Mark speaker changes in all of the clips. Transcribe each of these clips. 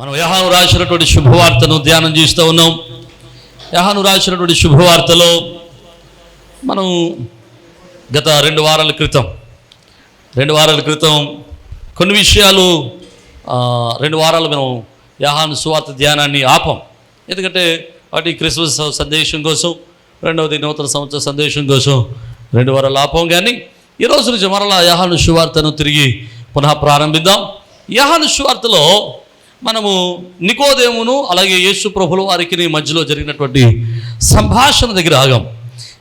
Speaker 1: మనం యోహాను రాసినటువంటి శుభవార్తను ధ్యానం చేస్తూ ఉన్నాం. యోహాను రాసినటువంటి శుభవార్తలో మనం గత 2 వారాల క్రితం కొన్ని విషయాలు 2 వారాలు మనం యోహాను సువార్త ధ్యానాన్ని ఆపం. ఎందుకంటే వాటి క్రిస్మస్ సందేశం కోసం, రెండవది నూతన సంవత్సర సందేశం కోసం 2 వారాలు ఆపం. కానీ ఈ రోజు నుంచి మరలా యోహాను సువార్తను తిరిగి పునః ప్రారంభిద్దాం. యోహాను సువార్తలో మనము నికోదేమును అలాగే యేసు ప్రభుల వారికి మధ్యలో జరిగినటువంటి సంభాషణ దగ్గర ఆగాం.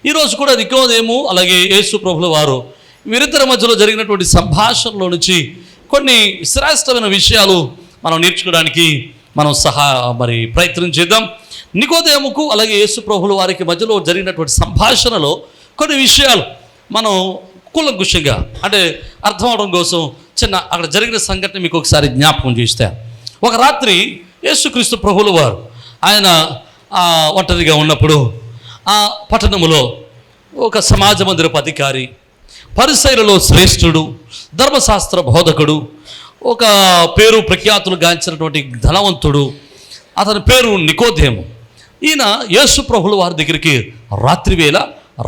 Speaker 1: ఈరోజు కూడా నికోదేము అలాగే యేసు ప్రభుల వారు వీరిద్దరి మధ్యలో జరిగినటువంటి సంభాషణలో నుంచి కొన్ని శ్రేష్టమైన విషయాలు మనం నేర్చుకోవడానికి మనం ప్రయత్నం చేద్దాం. నికోదేముకు అలాగే యేసు ప్రభుల వారికి మధ్యలో జరిగినటువంటి సంభాషణలో కొన్ని విషయాలు మనం కూలంకుషంగా అంటే అర్థం అవడం కోసం అక్కడ జరిగిన సంఘటన మీకు ఒకసారి జ్ఞాపకం చేస్తే, ఒక రాత్రి యేసుక్రీస్తు ప్రభుల వారు ఆయన ఒంటరిగా ఉన్నప్పుడు ఆ పట్టణములో ఒక సమాజ మందిరపు అధికారి, పరిసయ్యులలో శ్రేష్ఠుడు, ధర్మశాస్త్ర బోధకుడు, ఒక పేరు ప్రఖ్యాతులు గాంచినటువంటి ధనవంతుడు, అతని పేరు నికోదేము. ఈయన యేసు ప్రభుల వారి దగ్గరికి రాత్రి వేళ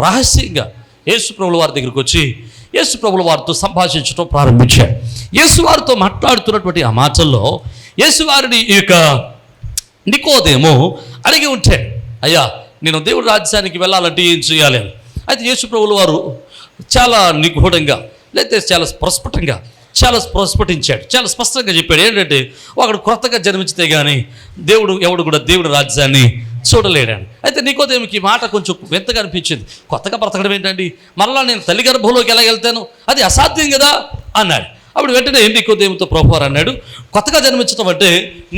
Speaker 1: రహస్యంగా యేసు ప్రభుల వారి దగ్గరికి వచ్చి యేసు ప్రభుల వారితో సంభాషించడం ప్రారంభించాడు. యేసు వారితో మాట్లాడుతున్నటువంటి ఆ మాటల్లో యేసువారిని ఈ యొక్క నికోదేము అడిగి ఉంటే, అయ్యా నేను దేవుడి రాజ్యానికి వెళ్ళాలంటే ఏం చేయాలి అని. అయితే యేసు ప్రభుల వారు చాలా నిగూఢంగా లేకపోతే చాలా ప్రస్ఫుటించాడు, చాలా స్పష్టంగా చెప్పాడు. ఏంటంటే ఒకడు కొత్తగా జన్మించితే కానీ ఎవడు కూడా దేవుడి రాజ్యాన్ని చూడలేడాను. అయితే నికోదేముకి మాట కొంచెం వింతగా అనిపించింది. కొత్తగా బ్రతకడం ఏంటండి, మరలా నేను తల్లి గర్భంలోకి ఎలా వెళ్తాను, అది అసాధ్యం కదా అన్నాడు. అప్పుడు వెంటనే నికోదేముతో ప్రభువారు అన్నాడు, కొత్తగా జన్మించడం అంటే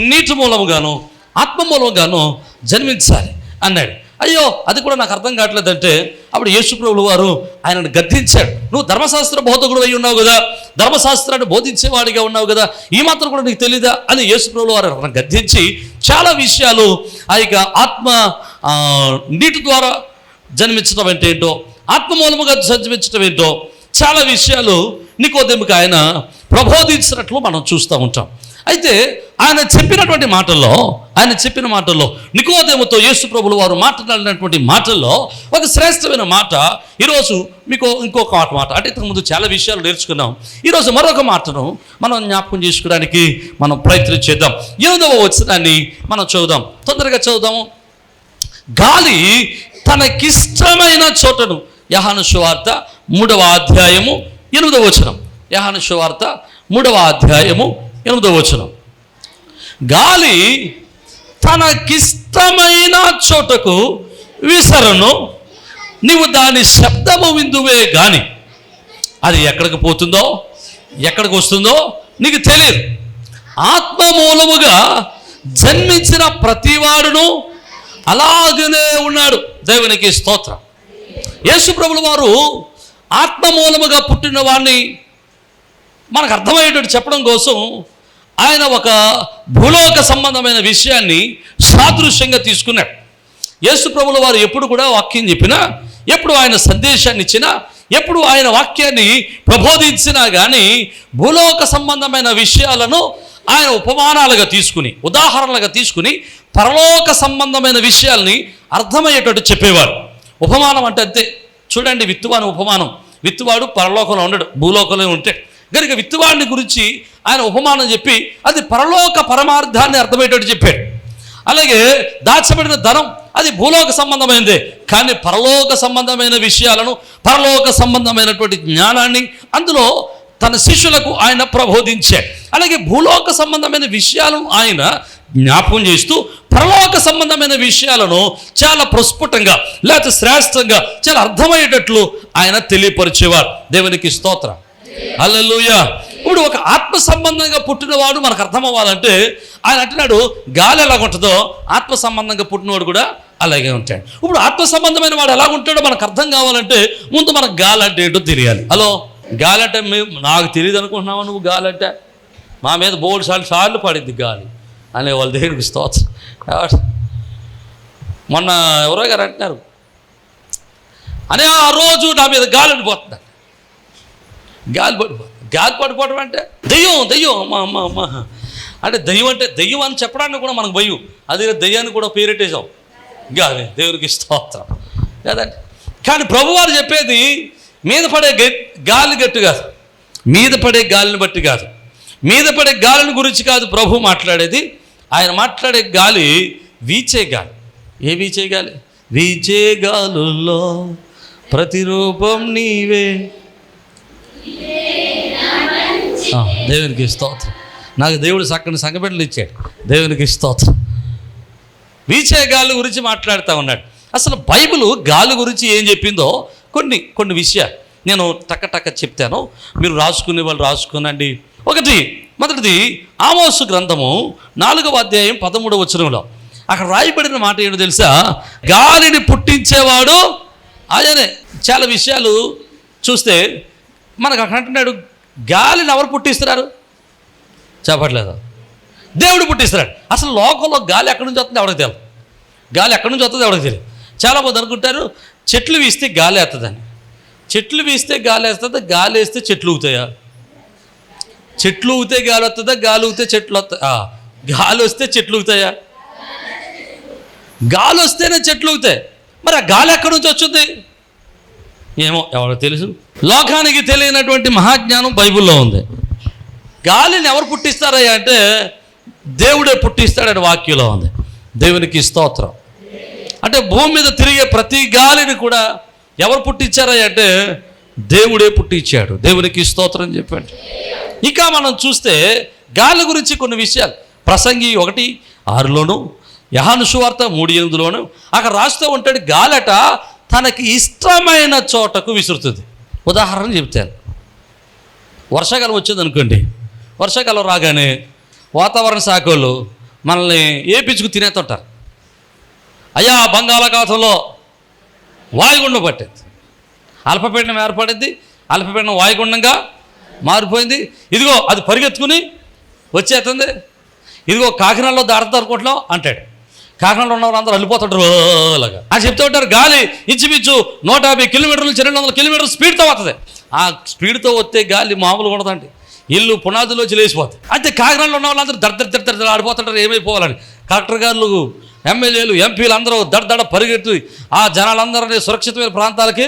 Speaker 1: నీటి మూలముగాను ఆత్మ మూలముగాను జన్మించాలి అన్నాడు. అయ్యో అది కూడా నాకు అర్థం కావట్లేదంటే అప్పుడు యేసు ప్రభుల వారు ఆయనను గద్దించాడు. నువ్వు ధర్మశాస్త్ర బోధకుడు అయి ఉన్నావు కదా, ధర్మశాస్త్రాన్ని బోధించేవాడిగా ఉన్నావు కదా, ఈ మాత్రం కూడా నీకు తెలీదా అని యేసు ప్రభుల వారు గద్దించి చాలా విషయాలు ఆ యొక్క ఆత్మ నీటి ద్వారా జన్మించడం అంటే ఏంటో, ఆత్మ మూలముగా జన్మించడం ఏంటో చాలా విషయాలు నికోదేముకి ఆయన ప్రబోధించినట్లు మనం చూస్తూ ఉంటాం. అయితే ఆయన చెప్పిన మాటల్లో నికోదేముతో యేసు ప్రభుల వారు మాట్లాడినటువంటి మాటల్లో ఒక శ్రేష్టమైన మాట ఈరోజు మీకు ఇంకొక మాట అంటే ఇంతకుముందు చాలా విషయాలు నేర్చుకున్నాం. ఈరోజు మరొక మాటను మనం జ్ఞాపకం చేసుకోవడానికి మనం ప్రయత్నం చేద్దాం. 8వ వచనాన్ని మనం చదువుదాం, తొందరగా చదువుదాము. గాలి తనకిష్టమైన చోటను, యోహాను సువార్త 3వ అధ్యాయము 8వ వచనం. యోహాను సువార్త 3వ అధ్యాయము 8వ వచనం. గాలి తనకిష్టమైన చోటకు విసరను, నీవు దాని శబ్దము విందువే గాని అది ఎక్కడికి పోతుందో ఎక్కడికి వస్తుందో నీకు తెలియదు. ఆత్మ మూలముగా జన్మించిన ప్రతివాడును అలాగనే ఉన్నాడు. దేవునికి స్తోత్రం. యేసు ప్రభుల వారు ఆత్మ మూలముగా పుట్టిన వాడిని మనకు అర్థమయ్యేటట్టు చెప్పడం కోసం ఆయన ఒక భూలోక సంబంధమైన విషయాన్ని సాదృశ్యంగా తీసుకున్నాడు. యేసు ప్రభుల వారు ఎప్పుడు కూడా వాక్యం చెప్పినా, ఎప్పుడు ఆయన సందేశాన్ని ఇచ్చినా, ఎప్పుడు ఆయన వాక్యాన్ని ప్రబోధించినా కానీ భూలోక సంబంధమైన విషయాలను ఆయన ఉపమానాలుగా తీసుకుని, ఉదాహరణలుగా తీసుకుని పరలోక సంబంధమైన విషయాల్ని అర్థమయ్యేటట్టు చెప్పేవారు. ఉపమానం అంటే అంతే. చూడండి, విత్తువాని ఉపమానం. విత్తువాడు పరలోకంలో ఉండడు, భూలోకంలో ఉంటే కనుక విత్తువాడిని గురించి ఆయన ఉపమానం చెప్పి అది పరలోక పరమార్థాన్ని అర్థమయ్యేటట్టు చెప్పాడు. అలాగే దాచబడిన ధనం అది భూలోక సంబంధమైనదే, కానీ పరలోక సంబంధమైన విషయాలను, పరలోక సంబంధమైనటువంటి జ్ఞానాన్ని అందులో తన శిష్యులకు ఆయన ప్రబోధించాడు. అలాగే భూలోక సంబంధమైన విషయాలను ఆయన జ్ఞాపకం చేస్తూ పరలోక సంబంధమైన విషయాలను చాలా ప్రస్ఫుటంగా లేకపోతే శ్రేష్టంగా చాలా అర్థమయ్యేటట్లు ఆయన తెలియపరిచేవారు. దేవునికి స్తోత్రం, హల్లెలూయా. ఇప్పుడు ఒక ఆత్మ సంబంధంగా పుట్టినవాడు మనకు అర్థం అవ్వాలంటే ఆయన అంటున్నాడు, గాలి ఎలాగుంటుందో ఆత్మ సంబంధంగా పుట్టినవాడు కూడా అలాగే ఉంటాడు. ఇప్పుడు ఆత్మ సంబంధమైన వాడు ఎలా ఉంటాడో మనకు అర్థం కావాలంటే ముందు మనకు గాలి అంటే ఏంటో తెలియాలి. హలో, గాలి అంటే నాకు తెలియదు అనుకుంటున్నావా నువ్వు? గాలి అంటే మా మీద బోర్డు సార్లు పడింది గాలి అనే వాళ్ళ దేవునికి స్తోత్రం. మొన్న ఎవరో గారు అంటున్నారు, అనే ఆ రోజు నా మీద గాలి పడిపోతుంది. గాలి పడిపోవడం అంటే దెయ్యం అంటే దెయ్యం అంటే దెయ్యం అని చెప్పడానికి కూడా మనకు భయం. అదే దెయ్యాన్ని కూడా పేరెట్టేసాం, గాలి. దేవునికి స్తోత్రం కదండి. కానీ ప్రభువారు చెప్పేది మీద పడే గాలి గట్టు కాదు, మీద పడే గాలిని బట్టి కాదు, మీద పడే గాలిని గురించి కాదు ప్రభు మాట్లాడేది. ఆయన మాట్లాడే గాలి వీచే గాలి. ఏ వీచే గాలి? వీచే గాలుల్లో ప్రతిరూపం నీవే. దేవునికి స్తోత్రం. నాకు దేవుడు చక్కని సంఘబిడ్డలు ఇచ్చాడు. దేవునికి స్తోత్రం. వీచే గాలి గురించి మాట్లాడుతూ ఉన్నాడు. అసలు బైబిల్ గాలి గురించి ఏం చెప్పిందో కొన్ని విషయాలు నేను టక్క చెప్తాను. మీరు రాసుకునే వాళ్ళు రాసుకునండి. మొదటిది ఆమోసు గ్రంథము 4వ అధ్యాయం 13వ వచనంలో అక్కడ రాయబడిన మాట ఏంటో తెలుసా? గాలిని పుట్టించేవాడు ఆయనే. చాలా విషయాలు చూస్తే మనకు అక్కడ అంటున్నాడు, గాలిని ఎవరు పుట్టిస్తున్నారు? చెప్పట్లేదు, దేవుడు పుట్టిస్తున్నాడు. అసలు లోకంలో గాలి ఎక్కడి నుంచి వస్తుంది ఎవరికి తెలియదు. గాలి ఎక్కడి నుంచి వస్తుంది ఎవరికి తెలియదు. చాలామంది అనుకుంటారు చెట్లు వీస్తే గాలి వేస్తుందని. చెట్లు వీస్తే గాలి వేస్తుందా? గాలి వేస్తే చెట్లు ఊగుతాయా? చెట్లు ఊగితే గాలి వస్తుందా? గాలి ఊగితే చెట్లు వస్తాయా? గాలి వస్తే చెట్లు ఊగుతాయా? గాలి వస్తేనే చెట్లు ఊగుతాయి. మరి ఆ గాలి ఎక్కడి నుంచి వచ్చింది ఏమో ఎవరికి తెలుసు. లోకానికి తెలియనటువంటి మహాజ్ఞానం బైబిల్లో ఉంది. గాలిని ఎవరు పుట్టిస్తారయ్యా అంటే దేవుడే పుట్టిస్తాడని వాక్యంలో ఉంది. దేవునికి స్తోత్రం. అంటే భూమి మీద తిరిగే ప్రతి గాలిని కూడా ఎవరు పుట్టించారయ్యా అంటే దేవుడే పుట్టించాడు. దేవునికి స్తోత్రం చెప్పండి. ఇక మనం చూస్తే గాలి గురించి కొన్ని విషయాలు ప్రసంగి 1:6లోను, యోహాను సువార్త 3:8లోను అక్కడ రాస్తూ ఉంటాడు, గాలట తనకి ఇష్టమైన చోటకు విసురుతుంది. ఉదాహరణ చెప్తాను. వర్షాకాలం వచ్చింది అనుకోండి. వర్షాకాలం రాగానే వాతావరణ శాఖలు మనల్ని ఏపించుకు తినేస్తుంటారు. అయ్యా బంగాళాఖాతంలో వాయుగుండం పట్టింది, అల్పపీడనం ఏర్పడింది, అల్పపీడనం వాయుగుండంగా మారిపోయింది. ఇదిగో అది పరిగెత్తుకుని వచ్చేస్తుంది. ఇదిగో కాకినాడలో దాడుతారు అనుకుంటున్నాం అంటాడు. కాకినాడలో ఉన్న వాళ్ళందరూ వెళ్ళిపోతుంటారు అలాగా అని చెప్తూ ఉంటారు. గాలి ఇంచుమించు 150 కిలోమీటర్ల నుంచి 200 కిలోమీటర్ల స్పీడ్తో వస్తుంది. ఆ స్పీడ్తో వస్తే గాలి మామూలుగా ఉండదండి, ఇల్లు పునాదులోంచి లేచిపోతుంది. అయితే కాకినాడలో ఉన్న వాళ్ళందరూ దడ ఆడిపోతుంటారు ఏమైపోవాలని. కలెక్టర్ గారు, ఎమ్మెల్యేలు, ఎంపీలు అందరూ దడ పరిగెత్తి ఆ జనాలందరినీ సురక్షితమైన ప్రాంతాలకి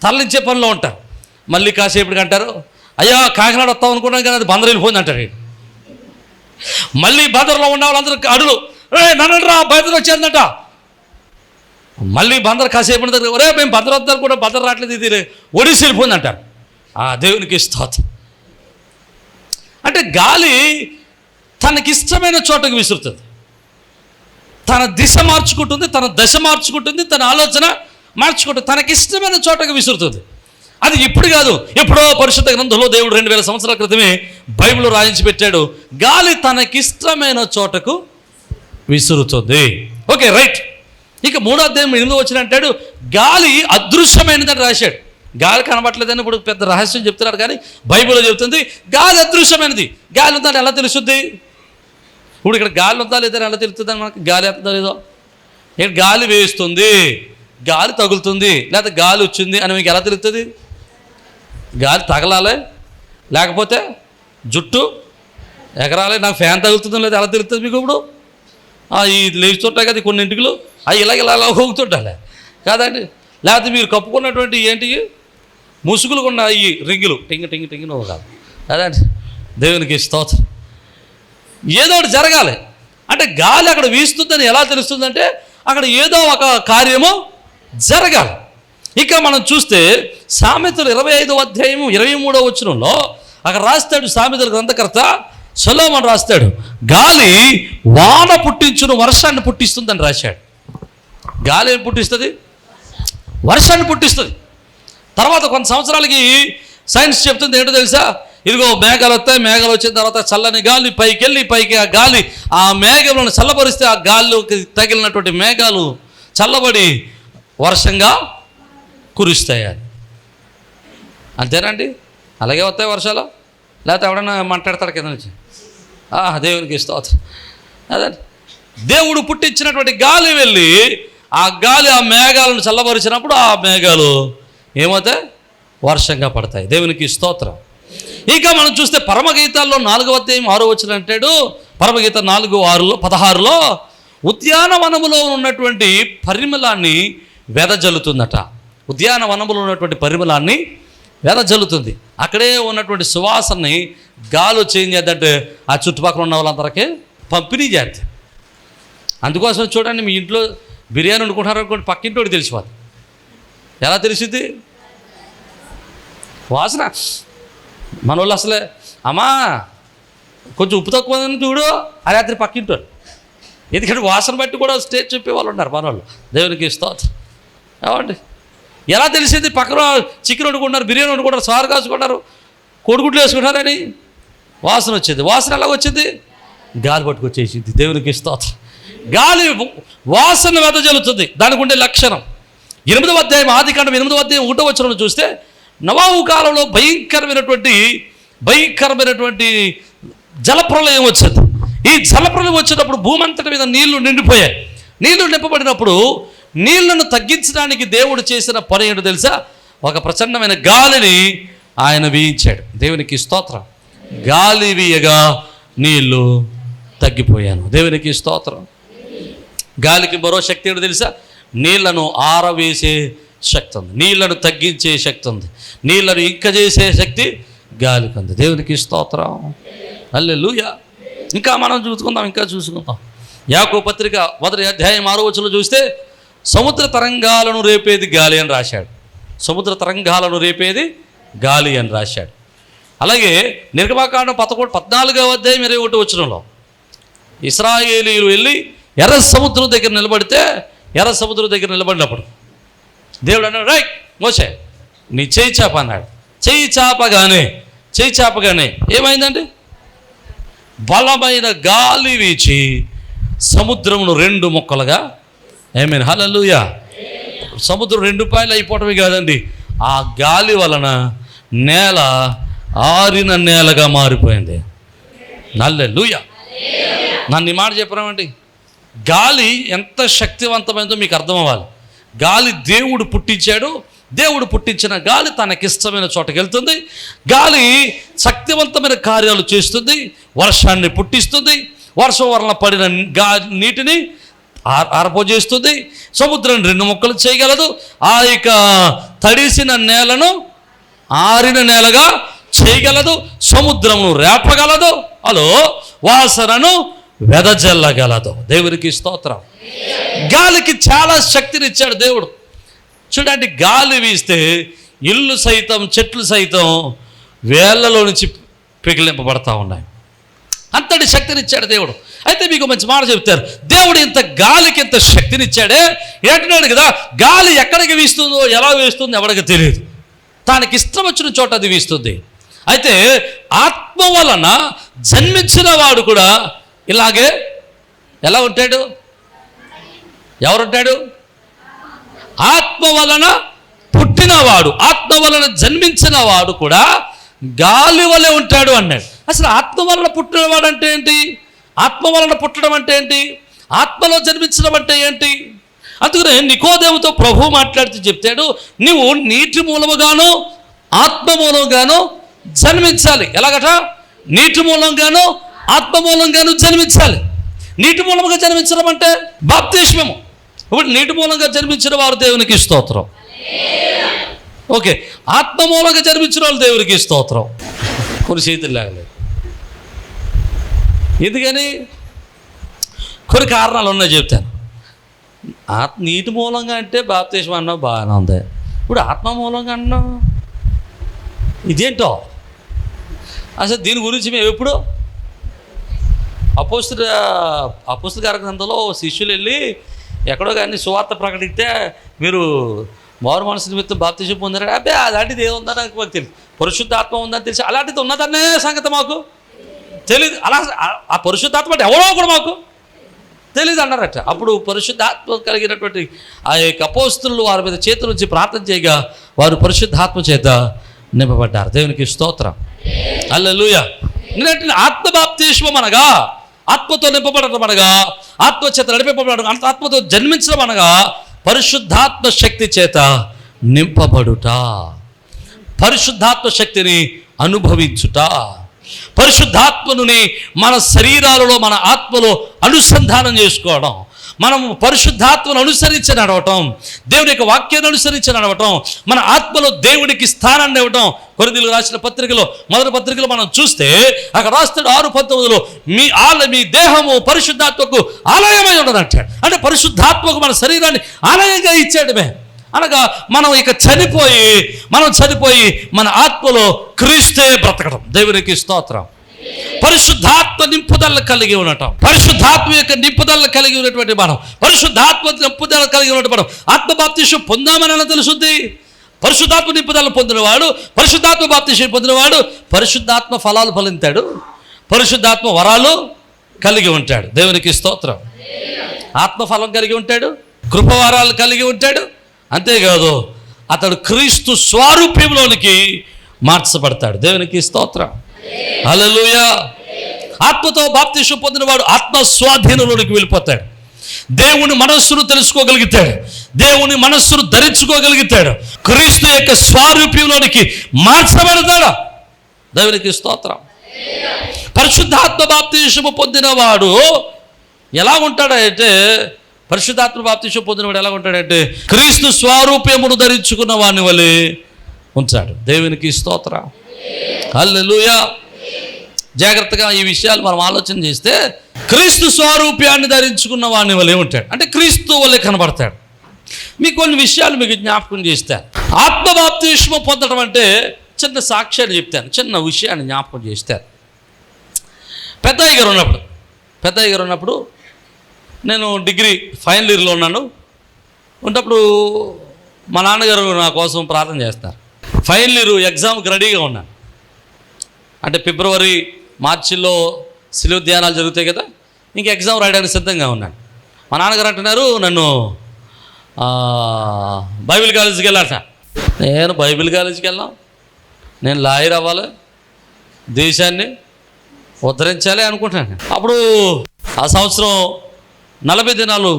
Speaker 1: తరలించే పనిలో ఉంటారు. మళ్ళీ కాసేపటికి అంటారు, అయ్యా కాకినాడ వస్తాం అనుకున్నాం కానీ అది బందర్ వెళ్ళిపోయింది అంటారు. మళ్ళీ బందర్లో ఉన్న వాళ్ళందరూ అడుగు నన్నురా బందర్ వచ్చేందట. మళ్ళీ బందర్ కాసేపు దగ్గర ఒరే మేము బందర్ వద్దారు కూడా బందర్ రావట్లేదు, ఇది ఒడిసి వెళ్ళిపోయింది అంటారు. ఆ దేవునికి స్తోత్రం. అంటే గాలి తనకిష్టమైన చోటకు విసురుతుంది. తన దిశ మార్చుకుంటుంది, తన దశ మార్చుకుంటుంది, తన ఆలోచన మార్చుకుంటుంది, తనకిష్టమైన చోటకు విసురుతుంది. అది ఇప్పుడు కాదు, ఎప్పుడో పరిశుద్ధ గ్రంథంలో దేవుడు 2000 సంవత్సరాల క్రితమే బైబిల్ రాయించి పెట్టాడు. గాలి తనకిష్టమైన చోటకు విసురుతుంది. Okay right. ఇక 3వ అధ్యాయం 8వ వచనం అంటాడు, గాలి అదృశ్యమైనదని రాశాడు. గాలి కనబట్టలేదని ఇప్పుడు పెద్ద రహస్యం చెప్తున్నారు, కానీ బైబిల్లో చెబుతుంది గాలి అదృశ్యమైనది. గాలి ఉందని ఎలా తెలుస్తుంది? ఇప్పుడు ఇక్కడ గాలి ఉందా లేదని ఎలా తెలుస్తుందని మనకి? గాలి వస్తుందా లేదో? ఇక్కడ గాలి వేస్తుంది, గాలి తగులుతుంది, లేకపోతే గాలి వచ్చింది అని మీకు ఎలా తెలుస్తుంది? గాలి తగలాలి, లేకపోతే జుట్టు ఎగరాలి, నాకు ఫ్యాన్ తగులుతుందో లేదా ఎలా తెలుస్తుంది మీకు? ఇప్పుడు ఈ లేచుతుంటాయి కదా కొన్ని ఇంటికలు, అవి ఇలా హోగుతుంటాలి కాదండి. లేకపోతే మీరు కప్పుకున్నటువంటి ఏంటి ముసుగులు ఉన్న ఈ రింగులు టింగ్ టింగ్ టింగ్ నవ్వు కాదు అదండి. దేవునికి స్తోత్రం. ఏదో ఒకటి జరగాలి. అంటే గాలి అక్కడ వీస్తుందని ఎలా తెలుస్తుందంటే అక్కడ ఏదో ఒక కార్యము జరగాలి. ఇక మనం చూస్తే సామెతలు 25వ అధ్యాయం 23వ వచనంలో అక్కడ రాస్తాడు సామెతల గ్రంథకర్త సొలొమోను రాస్తాడు, గాలి వాన పుట్టించును వర్షాన్ని పుట్టిస్తుందని రాశాడు. గాలి ఏం పుట్టిస్తుంది? వర్షాన్ని పుట్టిస్తుంది. తర్వాత కొంత సంవత్సరాలకి సైన్స్ చెప్తుంది ఏంటో తెలుసా? ఇదిగో మేఘాలు వస్తాయి, మేఘాలు వచ్చిన తర్వాత చల్లని గాలి పైకి ఆ గాలి ఆ మేఘాలను చల్లబరిస్తే ఆ గాలిలోకి తగిలినటువంటి మేఘాలు చల్లబడి వర్షంగా కురుస్తాయి. అంతేనండి, అలాగే వస్తాయి వర్షాలు. లేకపోతే ఎవడన్నా మాట్లాడతాడు కింద నుంచి. దేవునికి స్తోత్రం. అదే దేవుడు పుట్టించినటువంటి గాలి వెళ్ళి ఆ గాలి ఆ మేఘాలను చల్లబరిచినప్పుడు ఆ మేఘాలు ఏమవుతాయి? వర్షంగా పడతాయి. దేవునికి స్తోత్రం. ఇంకా మనం చూస్తే పరమగీతాల్లో 4వ అధ్యాయం 6వ వచనం అంటాడు, పరమగీత 4:16లో ఉద్యానవనములో ఉన్నటువంటి పరిమళాన్ని వెదజల్లుతుందట. ఉద్యానవనములో ఉన్నటువంటి పరిమళాన్ని వెదజల్లుతుంది. అక్కడే ఉన్నటువంటి సువాసనని గాలి వచ్చి ఏం చేద్దంటే ఆ చుట్టుపక్కల ఉన్న వాళ్ళందరికీ పంపిణీ చేద్దాం. అందుకోసం చూడండి, మీ ఇంట్లో బిర్యానీ వండుకుంటారు అనుకోండి, పక్కింటోడు తెలిసిపోదు. ఎలా తెలిసింది? వాసన. మన వాళ్ళు అసలే అమ్మా కొంచెం ఉప్పు తక్కువ చూడు ఆ రాత్రి పక్కింటోడు. ఎందుకంటే వాసన బట్టి కూడా స్టేజ్ చెప్పేవాళ్ళు ఉన్నారు మన వాళ్ళు. దేవునికి స్తోత్రం. ఏమండి ఎలా తెలిసింది? పక్కన చికెన్ వండుకుంటారు, బిర్యానీ వండుకుంటారు, సారు కాసుకుంటారు, కోడిగుడ్లు వేసుకుంటారని వాసన వచ్చింది. వాసన ఎలా వచ్చింది? గాలి పట్టుకొచ్చేసింది. దేవునికి స్తోత్రం. గాలి వాసన వెదజల్లుతుంది. దానికి ఉండే లక్షణం 8వ అధ్యాయం ఆదికాండం 8వ అధ్యాయం 1వ వచనంలో చూస్తే నోవహు కాలంలో భయంకరమైనటువంటి జలప్రలయం వచ్చింది. ఈ జలప్రలయం వచ్చినప్పుడు భూమి అంతటి మీద నీళ్లు నిండిపోయాయి. నీళ్లు నింపబడినప్పుడు నీళ్లను తగ్గించడానికి దేవుడు చేసిన పని ఏంటో తెలుసా? ఒక ప్రచండమైన గాలిని ఆయన వీయించాడు. దేవునికి స్తోత్రం. గాలి వీయగా నీళ్లు తగ్గిపోయాను. దేవునికి స్తోత్రం. గాలికి మరో శక్తి ఏంటో తెలుసా? నీళ్లను ఆరవేసే శక్తి ఉంది, నీళ్లను తగ్గించే శక్తి ఉంది, నీళ్లను ఇంకజేసే శక్తి గాలికి ఉంది. దేవునికి స్తోత్రం. హల్లెలూయా. ఇంకా మనం చూసుకుందాం. యాకోబు పత్రిక 1వ అధ్యాయం 6వ వచనంలో చూస్తే సముద్ర తరంగాలను రేపేది గాలి అని రాశాడు. సముద్ర తరంగాలను రేపేది గాలి అని రాశాడు. అలాగే నిర్గమకాండం 14వ అధ్యాయం 21వ వచనంలో ఇశ్రాయేలీయులు వెళ్ళి ఎర్ర సముద్రం దగ్గర నిలబడినప్పుడు దేవుడు అన్నాడు, రైట్ మోసే నీ చేయి చాప అన్నాడు. చేయి చాపగానే ఏమైందండి? బలమైన గాలి వీచి సముద్రమును 2 ముక్కలుగా. ఆమేన్. హల్లెలూయా. సముద్రం 2 పాయలు అయిపోవటమే కాదండి, ఆ గాలి వలన నేల ఆరిన నేలగా మారిపోయింది. హల్లెలూయా. నన్ను ఈ మాట చెప్పరామండి, గాలి ఎంత శక్తివంతమైందో మీకు అర్థం అవ్వాలి. గాలి దేవుడు పుట్టించాడు. దేవుడు పుట్టించిన గాలి తనకిష్టమైన చోటకి వెళ్తుంది. గాలి శక్తివంతమైన కార్యాలు చేస్తుంది. వర్షాన్ని పుట్టిస్తుంది. వర్షం వలన పడిన నీటిని ఆరపోజేస్తుంది. సముద్రం 2 ముక్కలు చేయగలదు. ఆ యొక్క తడిసిన నేలను ఆరిన నేలగా చేయగలదు. సముద్రమును రేపగలదు. వాసనను వెదజల్లగలదు. దేవునికి స్తోత్రం. గాలికి చాలా శక్తినిచ్చాడు దేవుడు. చూడండి, గాలి వీస్తే ఇల్లు సైతం చెట్లు సైతం వేళ్లలో నుంచి పిగిలింపబడతా ఉన్నాయి. అంతటి శక్తినిచ్చాడు దేవుడు. అయితే మీకు మంచి మాట చెప్తారు, దేవుడు ఇంత గాలికి ఇంత శక్తినిచ్చాడే ఏంటన్నాడు కదా, గాలి ఎక్కడికి వీస్తుందో ఎలా వీస్తుందో ఎవరికి తెలియదు. తనకి ఇష్టం వచ్చిన చోట అది వీస్తుంది. అయితే ఆత్మ వలన జన్మించిన వాడు కూడా ఇలాగే ఎలా ఉంటాడు? ఎవరుంటాడు? ఆత్మ వలన పుట్టినవాడు, ఆత్మ వలన జన్మించిన వాడు కూడా గాలి వలె ఉంటాడు అన్నాడు. అసలు ఆత్మ వలన పుట్టినవాడు అంటే ఏంటి? ఆత్మ వలన పుట్టడం అంటే ఏంటి? ఆత్మలో జన్మించడం అంటే ఏంటి? అందుకనే నికోదేముతో ప్రభు మాట్లాడుతూ చెప్తాడు, నువ్వు నీటి మూలముగాను ఆత్మ మూలంగాను జన్మించాలి. ఎలాగట? నీటి మూలంగాను ఆత్మ మూలంగాను జన్మించాలి. నీటి మూలంగా జన్మించడం అంటే బాప్తిస్మము. ఇప్పుడు నీటి మూలంగా జన్మించిన వారు దేవునికి స్తోత్రం. ఓకే, ఆత్మ మూలంగా జన్మించిన వాళ్ళు దేవునికి స్తోత్రం. కొన్ని చేతులు లేగలేదు. ఎందుకని? కొన్ని కారణాలు ఉన్నాయి, చెప్తాను. నీటి మూలంగా అంటే బాప్తిస్మం అన్నావు, బాగానే ఉంది. ఇప్పుడు ఆత్మ మూలంగా అన్నావు, ఇదేంటో అసలు దీని గురించి మేము ఎప్పుడు అపోస్తల కార్యక్రమంలో శిష్యులు వెళ్ళి ఎక్కడో కానీ సువార్త ప్రకటిస్తే మీరు మారు మనసు నిమిత్తం బాప్తిస్మం పొందారు. అబ్బే అలాంటిది ఏముందని మాకు తెలియదు. పరిశుద్ధాత్మ ఉందని తెలిసి అలాంటిది ఉన్నదనే సంగతి మాకు తెలీదు. అలా ఆ పరిశుద్ధాత్మ అంటే ఎవరో కూడా మాకు తెలీదు అన్నారట. అప్పుడు పరిశుద్ధాత్మ కలిగినటువంటి ఆ యొక్క అపోస్తలులు వారి మీద చేతుల నుంచి ప్రార్థన చేయగా వారు పరిశుద్ధాత్మ చేత నింపబడ్డారు. దేవునికి స్తోత్రం. హల్లెలూయా. ఎందుకంటే ఆత్మ బాప్తిస్మం అనగా ఆత్మతో నింపబడటం అనగా, ఆత్మ చేత నడిపింపబడడం, ఆత్మతో జన్మించడం అనగా పరిశుద్ధాత్మ శక్తి చేత నింపబడుట. పరిశుద్ధాత్మ శక్తిని అనుభవించుట. పరిశుద్ధాత్మని మన శరీరాలలో మన ఆత్మలో అనుసంధానం చేసుకోవడం, మనం పరిశుద్ధాత్మను అనుసరించి నడవటం, దేవుని యొక్క వాక్యాన్ని అనుసరించి నడవటం, మన ఆత్మలో దేవునికి స్థానాన్ని ఇవ్వటం. కొరింథీయులకు రాసిన పత్రికలో మొదటి పత్రికలో మనం చూస్తే అక్కడ రాస్తాడు 6:19 మీ దేహము పరిశుద్ధాత్మకు ఆలయమై ఉండదంటాడు. అంటే పరిశుద్ధాత్మకు మన శరీరాన్ని ఆలయంగా ఇచ్చాడమే. అనగా మనం చనిపోయి మన ఆత్మలో క్రీస్తే బ్రతకడం. దేవునికి స్తోత్రం. పరిశుద్ధాత్మ నింపుదల కలిగి ఉండటం, పరిశుద్ధాత్మ యొక్క నింపుదల కలిగి ఉన్నటువంటి మనం, పరిశుద్ధాత్మ నింపుదల కలిగి ఉన్నటువంటి మనం ఆత్మ బాప్తిసం పొందామని తెలుసుద్ది. పరిశుద్ధాత్మ నింపుదల పొందినవాడు, పరిశుద్ధాత్మ బాప్తిసం పొందినవాడు పరిశుద్ధాత్మ ఫలాలు ఫలింతాడు, పరిశుద్ధాత్మ వరాలు కలిగి ఉంటాడు. దేవునికి స్తోత్రం. ఆత్మఫలం కలిగి ఉంటాడు, కృపవరాలు కలిగి ఉంటాడు. అంతేకాదు అతడు క్రీస్తు స్వరూపంలోనికి మార్చబడతాడు. దేవునికి స్తోత్రం. హల్లెలూయా. ఆత్మతో బాప్తిసం పొందినవాడు ఆత్మ స్వాధీనంలోనికి వెళ్ళిపోతాడు. దేవుని మనస్సును తెలుసుకోగలుగుతాడు, దేవుని మనస్సును ధరించుకోగలుగుతాడు, క్రీస్తు యొక్క స్వరూపంలోనికి మార్చబడతాడు. దేవునికి స్తోత్రం. పరిశుద్ధాత్మ బాప్తిసము పొందినవాడు ఎలా ఉంటాడంటే, పరిశుద్ధాత్మ బాప్తిసం పొందినవాడు ఎలా ఉంటాడంటే క్రీస్తు స్వరూపమును ధరించుకున్న వాని వలె ఉంచాడు. దేవునికి స్తోత్రం. హల్లెలూయా. జాగ్రత్తగా ఈ విషయాలు మనం ఆలోచన చేస్తే క్రీస్తు స్వరూప్యాన్ని ధరించుకున్న వాని వలె ఉంటాడు, అంటే క్రీస్తు వలె కనబడతాడు. మీకు కొన్ని విషయాలు మీకు జ్ఞాపకం చేస్తాను. ఆత్మ బాప్తిస్మం పొందడం అంటే చిన్న సాక్ష్యాన్ని చెప్తాను, చిన్న విషయాన్ని జ్ఞాపకం చేస్తాను. పెద్దయ్య గారు ఉన్నప్పుడు నేను డిగ్రీ ఫైనల్ ఇయర్లో ఉన్నప్పుడు మా నాన్నగారు నా కోసం ప్రార్థన చేస్తారు. ఫైనల్ ఇయర్ ఎగ్జామ్కి రెడీగా ఉన్నాను. అంటే ఫిబ్రవరి మార్చిలో శిలువ ధ్యానాలు జరుగుతాయి కదా, ఇంక ఎగ్జామ్ రాయడానికి సిద్ధంగా ఉన్నాను. మా నాన్నగారు అంటున్నారు నన్ను బైబిల్ కాలేజీకి వెళ్ళాట. నేను బైబిల్ కాలేజీకి వెళ్ళాం, నేను లాయర్ అవ్వాలి, దేశాన్ని ఉద్ధరించాలి అనుకుంటున్నాను. అప్పుడు ఆ సంవత్సరం 40 దినాలు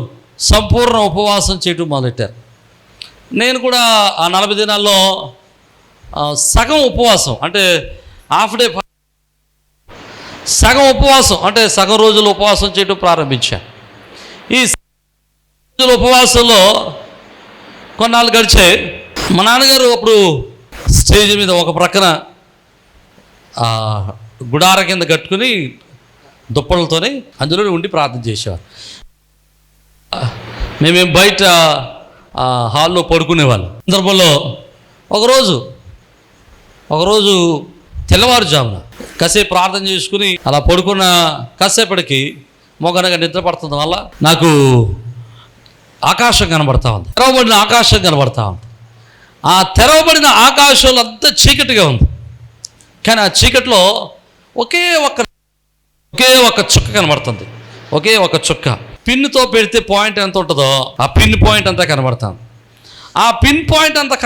Speaker 1: సంపూర్ణ ఉపవాసం చేయటం మొదలెట్టారు. నేను కూడా ఆ 40 దినాల్లో సగం ఉపవాసం, అంటే హాఫ్ డే, సగం ఉపవాసం అంటే సగం రోజులు ఉపవాసం చేయటం ప్రారంభించాను. ఈ రోజుల ఉపవాసంలో కొన్నాళ్ళు గడిచాయి. మా నాన్నగారు అప్పుడు స్టేజ్ మీద ఒక ప్రక్కన గుడార కింద కట్టుకుని దుప్పలతోనే అందులో ఉండి ప్రార్థన చేసేవారు. మేమేం బయట హాల్లో పడుకునేవాళ్ళం. సందర్భంలో ఒకరోజు తెల్లవారుజామున కాసేపు ప్రార్థన చేసుకుని అలా పడుకున్న కాసేపటికి మొగనగా నిద్ర పడుతుంది వల్ల నాకు ఆకాశం కనబడతా ఉంది, తెరవబడిన ఆకాశం కనబడతా ఉంది. ఆ తెరవబడిన ఆకాశంలో అంతా చీకటిగా ఉంది, కానీ ఆ చీకటిలో ఒకే ఒక్క చుక్క కనబడుతుంది, ఒకే ఒక చుక్క. పిన్నుతో పెడితే పాయింట్ ఎంత ఉంటుందో ఆ పిన్ పాయింట్ అంతా కనబడుతుంది. ఆ పిన్ పాయింట్ అంతా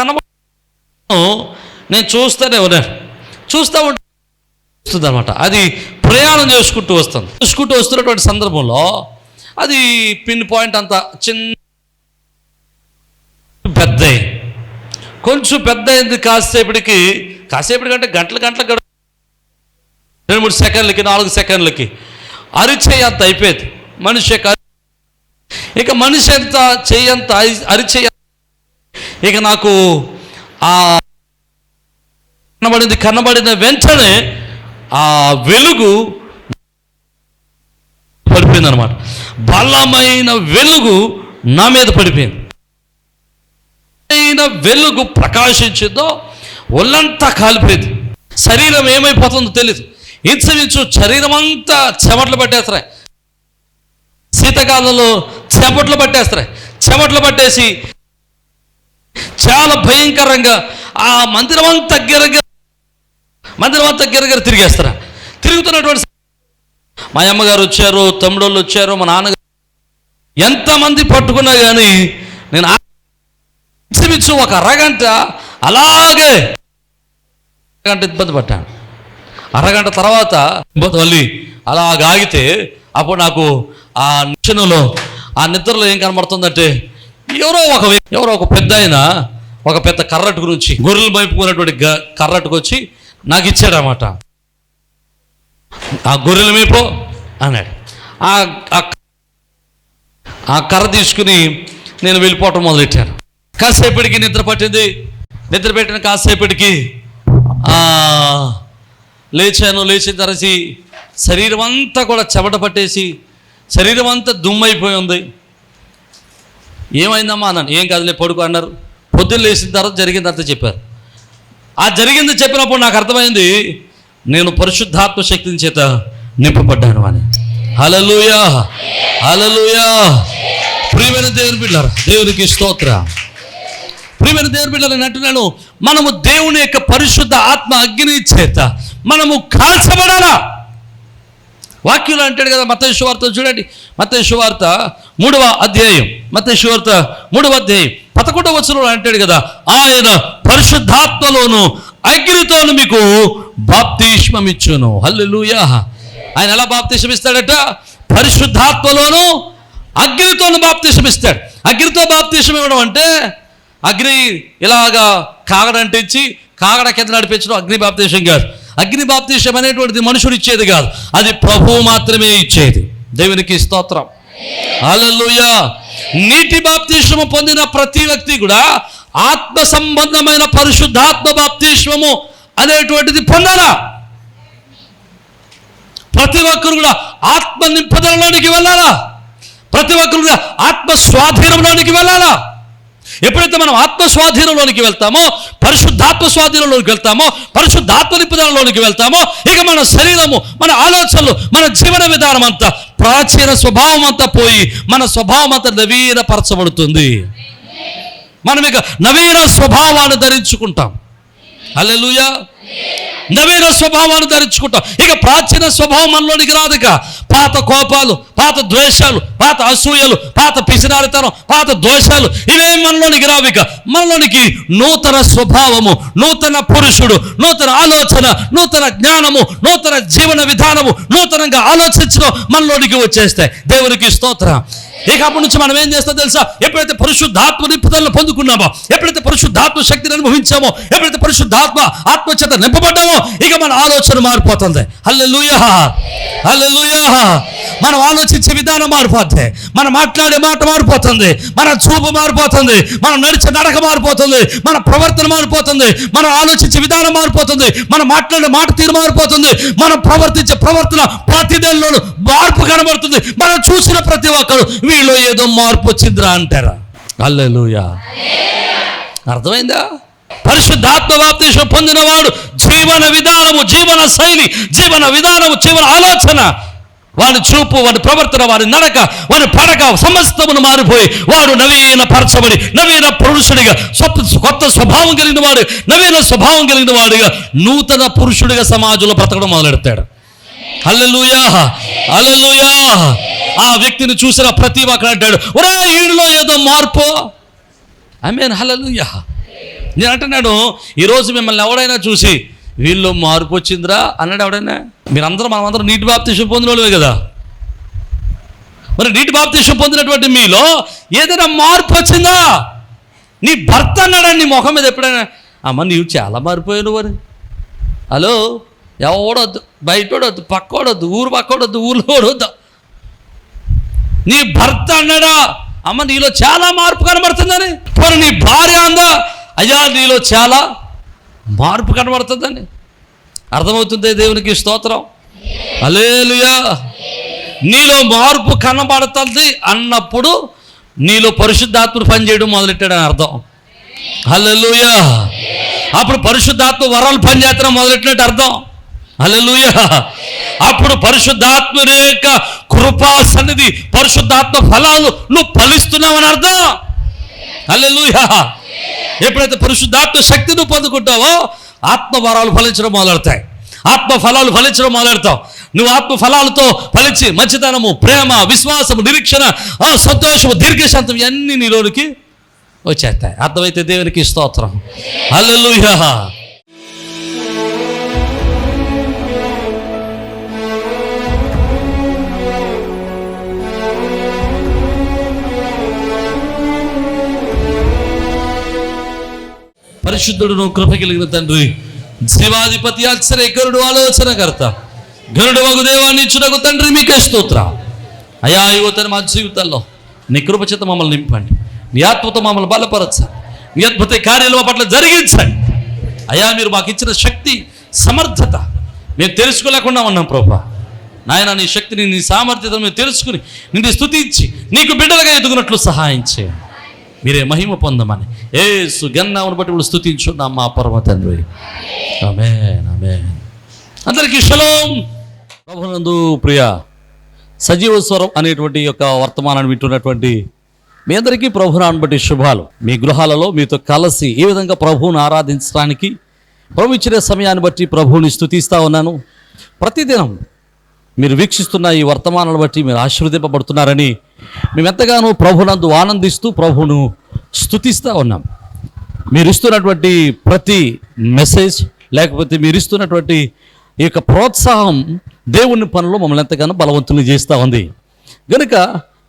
Speaker 1: నేను చూస్తూనే ఉన్నాను. చూస్తూ ఉంటుంది అనమాట. అది ప్రయాణం చేసుకుంటూ వస్తున్నటువంటి సందర్భంలో అది పిన్ పాయింట్ అంతా కొంచెం పెద్ద అయింది. కాసేపటికంటే గంటల 2-3 సెకండ్లకి 4 సెకండ్లకి అరిచేయి అంత అయిపోయింది. మనిషి ఎంత చెయ్యంత అరిచేయి. ఇక నాకు ఆ కనబడిన వెంటనే ఆ వెలుగు పడిపోయింది అనమాట. బలమైన వెలుగు నా మీద పడిపోయింది. వెలుగు ప్రకాశించిందో ఒళ్ళంతా కాలిపోయింది. శరీరం ఏమైపోతుందో తెలియదు. ఇంచుమించు శరీరం అంతా చెమటలు పట్టేస్తాయి. శీతాకాలంలో చెమటలు పట్టేసి చాలా భయంకరంగా ఆ మందిరం అంతా గిరగిర తిరిగేస్తారా. తిరుగుతున్నటువంటి మా అమ్మగారు వచ్చారు, తమ్ముడోళ్ళు వచ్చారు, మా నాన్నగారు, ఎంతమంది పట్టుకున్నా కానీ నేను ఇంచుమించు ఒక అరగంట అలాగే ఇబ్బంది పడ్డాను. అరగంట తర్వాత మళ్ళీ అలాగ ఆగితే అప్పుడు నాకు ఆ నిద్రలో ఏం కనబడుతుందంటే ఎవరో ఒక పెద్ద ఆయన ఒక పెద్ద కర్రటు గురించి గొర్రెలు వైపుకున్నటువంటి కర్రటుకు వచ్చి నాకు ఇచ్చాడన్నమాట. ఆ గొర్రెల మేపో అన్నాడు. ఆ కర్ర తీసుకుని నేను వెళ్ళిపోవటం మొదలెట్టాను. కాసేపటికి నిద్ర పట్టింది. నిద్ర పెట్టిన కాసేపటికి లేచాను. లేచిన తర్వాత శరీరం అంతా కూడా చెమట పట్టేసి శరీరం అంతా దుమ్మైపోయి ఉంది. ఏమైందమ్మా అన్నాను. ఏం కాదులే పడుకో అన్నారు. పొద్దున్న లేచిన తర్వాత జరిగిందంతా చెప్పారు. ఆ జరిగింది చెప్పినప్పుడు నాకు అర్థమైంది, నేను పరిశుద్ధాత్మ శక్తిని చేత నింపబడ్డాను అని. హల్లెలూయా, హల్లెలూయా. ప్రియమైన దేవుని బిడ్డలారా, దేవునికి స్తోత్రం. ప్రియమైన దేవుని బిడ్డలారా, అంటున్నాను, మనము దేవుని యొక్క పరిశుద్ధ ఆత్మ అగ్ని చేత మనము కాల్చబడాలా. వాక్యంలో అంటాడు కదా, మత్తయి సువార్త చూడండి, మత్తయి సువార్త 3వ అధ్యాయం, మత్తయి సువార్త 3వ అధ్యాయం 11వ వచనంలో అంటాడు కదా, ఆయన పరిశుద్ధాత్మలోను అగ్నితోను మీకు బాప్తిస్మం ఇచ్చును. హల్లెలూయా. ఆయన ఎలా బాప్తిస్మం ఇస్తాడట? పరిశుద్ధాత్మలోను అగ్నితోను బాప్తిస్మం ఇస్తాడు. అగ్నితో బాప్తిస్మం ఇవ్వడం అంటే, అగ్ని ఇలాగా కాగడ అంటించి కాగడ కింద నడిపించడం అగ్ని బాప్తిస్మం కాదు. అగ్ని బాప్తిస్మం అనేటువంటిది మనుషుడు ఇచ్చేది కాదు, అది ప్రభువు మాత్రమే ఇచ్చేది. దేవునికి స్తోత్రం. హల్లెలూయా. నీటి బాప్తిస్మము పొందిన ప్రతి వ్యక్తి కూడా ఆత్మ సంబంధమైన పరిశుద్ధాత్మ బాప్తిస్మము అనేటువంటిది పొందాలా. ప్రతి ఒక్కరు కూడా ఆత్మ నింపదలలోనికి వెళ్ళాలా. ప్రతి ఒక్కరు కూడా ఆత్మ స్వాధీనంలోనికి వెళ్ళాలా. ఎప్పుడైతే మనం ఆత్మ స్వాధీనంలోనికి వెళ్తామో, పరిశుద్ధాత్మ స్వాధీనంలోకి వెళ్తామో, పరిశుద్ధాత్మ నింపుదలలోనికి వెళ్తామో, ఇక మన శరీరము, మన ఆలోచనలు, మన జీవన విధానం అంతా, ప్రాచీన స్వభావం అంతా పోయి మన స్వభావం అంతా నవీనపరచబడుతుంది. మనం ఇక నవీన స్వభావాన్ని ధరించుకుంటాం. హల్లెలూయా. నవీన స్వభావాన్ని ధరించుకుంటాం. ఇక ప్రాచీన స్వభావం మనలోనికి రాదుక. పాత కోపాలు, పాత ద్వేషాలు, పాత అసూయలు, పాత పిసినారితనం, పాత దోషాలు ఇవేం మనలోనికి రావు. ఇక మనలోనికి నూతన స్వభావము, నూతన పురుషుడు, నూతన ఆలోచన, నూతన జ్ఞానము, నూతన జీవన విధానము, నూతనంగా ఆలోచించడం మనలోనికి వచ్చేస్తాయి. దేవునికి స్తోత్రం. ఇక అప్పటి నుంచి మనం ఏం చేస్తాం తెలుసా? ఎప్పుడైతే పరిశుద్ధాత్మ నింపుదలను పొందుకున్నామో, ఎప్పుడైతే పరిశుద్ధాత్మ శక్తిని అనుభవించామో, ఎప్పుడైతే పరిశుద్ధాత్మ ఆత్మచేత నింపబడ్డామో, ఇక మన ఆలోచన మారిపోతుంది. హల్లెలూయా, హల్లెలూయా. మనం ఆలోచించే విధానం మారిపోతుంది, మనం మాట్లాడే మాట మారిపోతుంది, మన చూపు మారిపోతుంది, మనం నడిచే నడక మారిపోతుంది, మన ప్రవర్తన మారిపోతుంది, మనం ఆలోచించే విధానం మారిపోతుంది, మనం మాట్లాడే మాట తీరు మారిపోతుంది, మనం ప్రవర్తించే ప్రవర్తన ప్రతిదేళ్ళలోనూ మార్పు కనబడుతుంది. మనం చూసిన ప్రతి ఒక్కరు వీళ్ళు ఏదో మార్పు వచ్చిందిరా అంటారా. హల్లెలూయా. అర్థమైందా? పరిశుద్ధాత్మ బాప్తిస్మం పొందినవాడు జీవన విధానము, జీవన శైలి, జీవన విధానము, జీవన ఆలోచన, వాడి చూపు, వాడి ప్రవర్తన, వాడి నడక, వాడి పడక సమస్తమును మారిపోయి వాడు నవీన పరచబడి నవీన పురుషుడిగా, కొత్త స్వభావం కలిగిన వాడు, నవీన స్వభావం కలిగిన వాడిగా, నూతన పురుషుడిగా సమాజంలో బ్రతకడం మొదలెడతాడు. హల్లెలూయా, హల్లెలూయా. ఆ వ్యక్తిని చూసిన ప్రతి ఒక్కరు అంటాడు, ఒరే వీడిలో ఏదో మార్పు. ఆమేన్, హల్లెలూయా. నేను అంటున్నాను, ఈరోజు మిమ్మల్ని ఎవడైనా చూసి వీళ్ళు మార్పు వచ్చిందిరా అన్నాడు ఎవడైనా? మనమందరం నీటి బాప్తిస్మం పొందిన వాళ్ళే కదా. మరి నీటి బాప్తిస్మం పొందినటువంటి మీలో ఏదైనా మార్పు వచ్చిందా? నీ భర్త అన్నాడని నీ ముఖం మీద ఎప్పుడైనా, అమ్మ నీవు చాలా మారిపోయావు అని. హలో, ఎవడొద్దు, బయటోడొద్దు, పక్కోడొద్దు, ఊరు పక్కోడొద్దు, ఊళ్ళో వద్దు. నీ భర్త అన్నాడా, అమ్మ నీలో చాలా మార్పు కనబడుతుందని. మరి నీ భార్య అందా, అయ్యా నీలో చాలా మార్పు కనబడుతుందని. అర్థమవుతుంది. దేవునికి స్తోత్రం. హల్లెలూయా. నీలో మార్పు కనబడుతుంది అన్నప్పుడు నీలో పరిశుద్ధాత్మ పనిచేయడం మొదలెట్టాడని అర్థం. హల్లెలూయా. అప్పుడు పరిశుద్ధాత్మ వరాలు పనిచేయడం మొదలెట్టినట్టు అర్థం. హల్లెలూయా. అప్పుడు పరిశుద్ధాత్మని యొక్క కృపా సన్నిధి, పరిశుద్ధాత్మ ఫలాలు నువ్వు ఫలిస్తున్నావని అర్థం. హల్లెలూయా. ఎప్పుడైతే పరిశుద్ధాత్మ శక్తి నువ్వు పొందుకుంటావో ఆత్మ వరాలు ఫలించడం మొదలెడతాయి, ఆత్మ ఫలాలు ఫలించడం మొదలెడతావు. నువ్వు ఆత్మ ఫలాలతో ఫలించి మంచితనము, ప్రేమ, విశ్వాసము, నిరీక్షణ, సంతోషము, దీర్ఘశాంతం ఇవన్నీ నీలోనికి వచ్చేస్తాయి. అర్థమైతే దేవునికి స్తోత్రం. హల్లెలూయా. పరిశుద్ధుడును కృప కలిగిన తండ్రి, జీవాధిపతి ఆశ్చర్యకరుడు ఆలోచనకర్త గరుడు వగు దేవాన్ని ఇచ్చుటకు తండ్రి మీకే స్తోత్రం. అయా యువతని మా జీవితాల్లో నీ కృపచేత మమ్మల్ని నింపండి, నీ ఆత్మతో మమ్మల్ని బలపరచండి, నీ అద్భుత కార్యాలు మా పట్ల జరిగించండి. అయా మీరు మాకు ఇచ్చిన శక్తి సమర్థత మేము తెలుసుకోలేకుండా ఉన్నాం ప్రభా. నాయన నీ శక్తిని నీ సామర్థ్యతను మేము తెలుసుకుని నిన్ను స్తుతించి నీకు బిడ్డలుగా ఎదుగునట్లు సహాయం చేయండి. మీరే మహిమ పొందమని యేసు గన్నామను బట్టి ఇప్పుడు స్తుతించున్నాం మా పరమ తండ్రి. ఆమేన్ ఆమేన్. అందరికీ షలోం. ప్రభునందు ప్రియ సజీవ స్వరం అనేటువంటి యొక్క వర్తమానాన్ని వింటున్నటువంటి మీ అందరికీ ప్రభునాన్ని బట్టి శుభాలు. మీ గృహాలలో మీతో కలిసి ఈ విధంగా ప్రభువును ఆరాధించడానికి ప్రభు ఇచ్చిన సమయాన్ని బట్టి ప్రభువుని స్తుతిస్తూ ఉన్నాను. ప్రతిదినం మీరు వీక్షిస్తున్న ఈ వర్తమానాలను బట్టి మీరు ఆశీర్వదింపబడుతున్నారని మేము ఎంతగానో ప్రభునందు ఆనందిస్తూ ప్రభువును స్తుతిస్తూ ఉన్నాం. మీరు ఇస్తున్నటువంటి ప్రతి మెసేజ్ లేకపోతే మీరు ఇస్తున్నటువంటి ఈ యొక్క ప్రోత్సాహం దేవుని పనులు మమ్మల్ని ఎంతగానో బలవంతులు చేస్తూ ఉంది. కనుక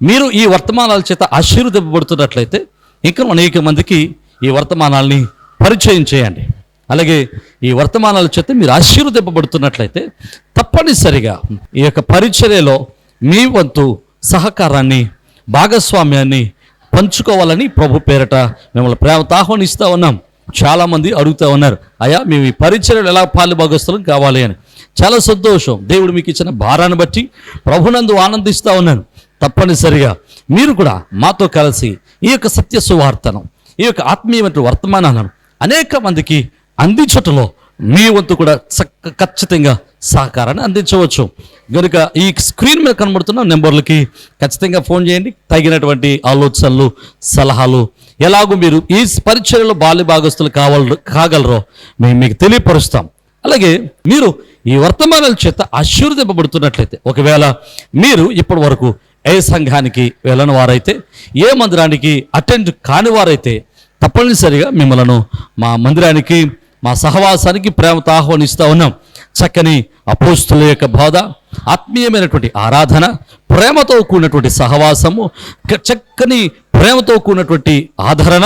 Speaker 1: మీరు ఈ వర్తమానాల చేత ఆశీర్వదింపబడుతున్నట్లయితే ఇంకా అనేక మందికి ఈ వర్తమానాల్ని పరిచయం చేయండి. అలాగే ఈ వర్తమానాల చేత మీరు ఆశీర్వదింపబడుతున్నట్లయితే తప్పనిసరిగా ఈ యొక్క పరిచర్యలో మీ వంతు సహకారాన్ని భాగస్వామ్యాన్ని పంచుకోవాలని ప్రభు పేరట మిమ్మల్ని ప్రేమతో ఆహ్వానిస్తూ ఉన్నాం. చాలామంది అడుగుతూ ఉన్నారు, అయ్యా మేము ఈ పరిచర్యలు ఎలా పాలుభాగస్తులం కావాలి అని. చాలా సంతోషం, దేవుడు మీకు ఇచ్చిన భారాన్ని బట్టి ప్రభునందు ఆనందిస్తూ ఉన్నాను. తప్పనిసరిగా మీరు కూడా మాతో కలిసి ఈ యొక్క సత్య సువార్తను ఈ యొక్క ఆత్మీయమైన వర్తమానాలను అనేక మందికి అందించటంలో మీ వంతు కూడా ఖచ్చితంగా సహకారాన్ని అందించవచ్చు. కనుక ఈ స్క్రీన్ మీద కనబడుతున్న నెంబర్లకి ఖచ్చితంగా ఫోన్ చేయండి. తగినటువంటి ఆలోచనలు సలహాలు ఎలాగో మీరు ఈ పరిచర్యలో బాల్య భాగస్తులు కాగలరో మేము మీకు తెలియపరుస్తాం. అలాగే మీరు ఈ వర్తమానాల చేత ఆశీర్వదింపబడుతున్నట్లయితే ఒకవేళ మీరు ఇప్పటి వరకు ఏ సంఘానికి వెళ్ళని వారైతే ఏ మందిరానికి అటెండ్ కాని వారైతే తప్పనిసరిగా మిమ్మల్ని మా మందిరానికి మా సహవాసానికి ప్రేమతో ఆహ్వానిస్తూ ఉన్నాం. చక్కని అపోస్తుల యొక్క బోధ, ఆత్మీయమైనటువంటి ఆరాధన, ప్రేమతో కూడినటువంటి సహవాసము, చక్కని ప్రేమతో కూడినటువంటి ఆదరణ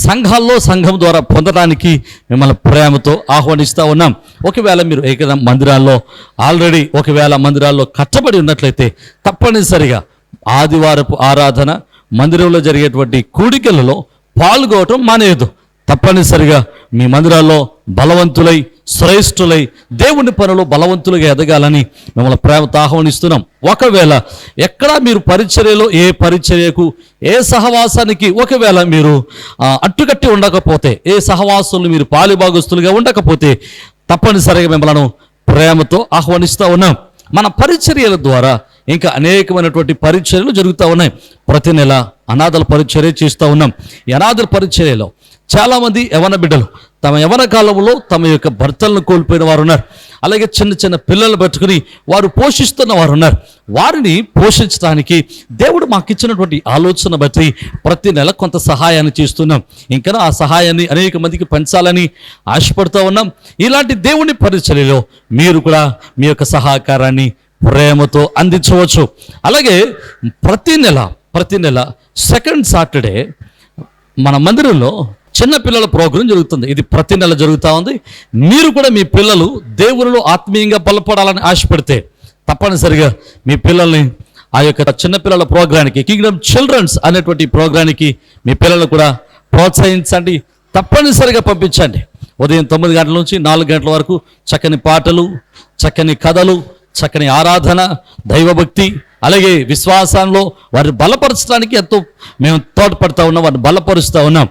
Speaker 1: సంఘాల్లో సంఘం ద్వారా పొందడానికి మిమ్మల్ని ప్రేమతో ఆహ్వానిస్తూ ఉన్నాం. ఒకవేళ మీరు ఏకైనా మందిరాల్లో ఆల్రెడీ మందిరాల్లో కట్టబడి ఉన్నట్లయితే తప్పనిసరిగా ఆదివారపు ఆరాధన మందిరంలో జరిగేటువంటి కూడికలలో పాల్గొనటం మానేయదు. తప్పనిసరిగా మీ మందిరాల్లో బలవంతులై శ్రేష్ఠులై దేవుని పనులు బలవంతులుగా ఎదగాలని మిమ్మల్ని ప్రేమతో ఆహ్వానిస్తున్నాం. ఒకవేళ ఎక్కడా మీరు పరిచర్యలో ఏ పరిచర్యకు ఏ సహవాసానికి ఒకవేళ మీరు అట్టుకట్టి ఉండకపోతే ఏ సహవాసులు మీరు పాలుభాగస్తులుగా ఉండకపోతే తప్పనిసరిగా మిమ్మల్ని ప్రేమతో ఆహ్వానిస్తూ ఉన్నాం. మన పరిచర్యల ద్వారా ఇంకా అనేకమైనటువంటి పరిచర్యలు జరుగుతూ ఉన్నాయి. ప్రతి నెల అనాథల పరిచర్య చేస్తూ ఉన్నాం. ఈ అనాథల పరిచర్యలో చాలామంది యవన బిడ్డలు తమ యవన కాలంలో తమ యొక్క భర్తలను కోల్పోయిన వారు ఉన్నారు. అలాగే చిన్న చిన్న పిల్లలు పెట్టుకుని వారు పోషిస్తున్న వారు ఉన్నారు. వారిని పోషించడానికి దేవుడు మాకు ఇచ్చినటువంటి ఆలోచన బట్టి ప్రతి నెల కొంత సహాయాన్ని చేస్తున్నాం. ఇంకా ఆ సహాయాన్ని అనేక మందికి పంచాలని ఆశపడుతూ ఉన్నాం. ఇలాంటి దేవుని పరిచర్యలో మీరు కూడా మీ యొక్క సహకారాన్ని ప్రేమతో అందించవచ్చు. అలాగే ప్రతి నెల సెకండ్ సాటర్డే మన మందిరంలో చిన్న పిల్లల ప్రోగ్రాం జరుగుతుంది. ఇది ప్రతి నెల జరుగుతూ ఉంది. మీరు కూడా మీ పిల్లలు దేవునిలో ఆత్మీయంగా బలపడాలని ఆశపడితే తప్పనిసరిగా మీ పిల్లల్ని ఆ యొక్క చిన్నపిల్లల ప్రోగ్రానికి కింగ్డమ్ చిల్డ్రన్స్ అనేటువంటి ప్రోగ్రానికి మీ పిల్లలు కూడా ప్రోత్సహించండి. తప్పనిసరిగా పంపించండి. ఉదయం 9 గంటల నుంచి 4 గంటల వరకు చక్కని పాటలు, చక్కని కథలు, చక్కని ఆరాధన, దైవభక్తి, అలాగే విశ్వాసంలో వారిని బలపరచడానికి ఎంతో మేము తోడ్పడుతూ ఉన్నాం, వారిని బలపరుస్తూ ఉన్నాం.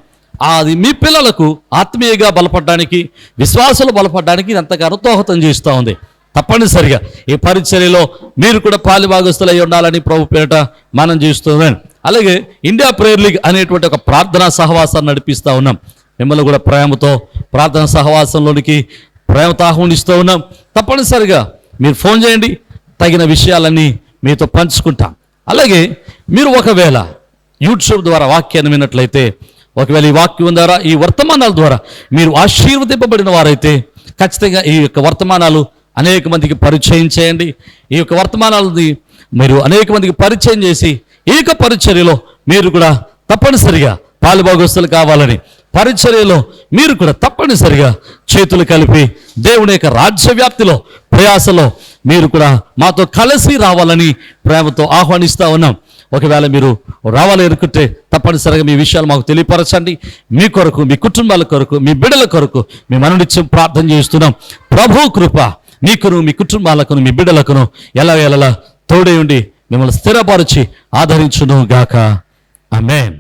Speaker 1: అది మీ పిల్లలకు ఆత్మీయంగా బలపడడానికి, విశ్వాసాలు బలపడడానికి ఎంతగానో దోహదం చేస్తూ ఉంది. తప్పనిసరిగా ఈ పరిచర్యలో మీరు కూడా పాలుభాగస్తులై ఉండాలని ప్రభు పేరిట మనం చేస్తున్నాం. అలాగే ఇండియా ప్రేయర్ లీగ్ అనేటువంటి ఒక ప్రార్థనా సహవాసాన్ని నడిపిస్తూ ఉన్నాం. మిమ్మల్ని కూడా ప్రేమతో ప్రార్థనా సహవాసంలోనికి ప్రేమతో ఆహ్వానిస్తూ ఉన్నాం. తప్పనిసరిగా మీరు ఫోన్ చేయండి, తగిన విషయాలన్నీ మీతో పంచుకుంటాం. అలాగే మీరు ఒకవేళ యూట్యూబ్ ద్వారా వాక్యాన్ని విన్నట్లయితే, ఒకవేళ ఈ వాక్యం ద్వారా ఈ వర్తమానాల ద్వారా మీరు ఆశీర్వదింపబడిన వారైతే ఖచ్చితంగా ఈ యొక్క వర్తమానాలు అనేక మందికి పరిచయం చేయండి. ఈ యొక్క వర్తమానాలని మీరు అనేక మందికి పరిచయం చేసి ఈ యొక్క పరిచర్యలో మీరు కూడా తప్పనిసరిగా పాలుభాగస్తులు కావాలని పరిచర్యలో మీరు కూడా తప్పనిసరిగా చేతులు కలిపి దేవుని యొక్క రాజ్య వ్యాప్తిలో ప్రయాసలో మీరు కూడా మాతో కలిసి రావాలని ప్రేమతో ఆహ్వానిస్తూ ఉన్నాం. ఒకవేళ మీరు రావాలి అనుకుంటే తప్పనిసరిగా మీ విషయాలు మాకు తెలియపరచండి. మీ కొరకు, మీ కుటుంబాల కొరకు, మీ బిడ్డల కొరకు మేము అనునిత్యం ప్రార్థన చేస్తున్నాం. ప్రభు కృప మీకును, మీ కుటుంబాలకును, మీ బిడ్డలకును ఎలా తోడై ఉండి మిమ్మల్ని స్థిరపరిచి ఆదరించును గాక. ఆమేన్.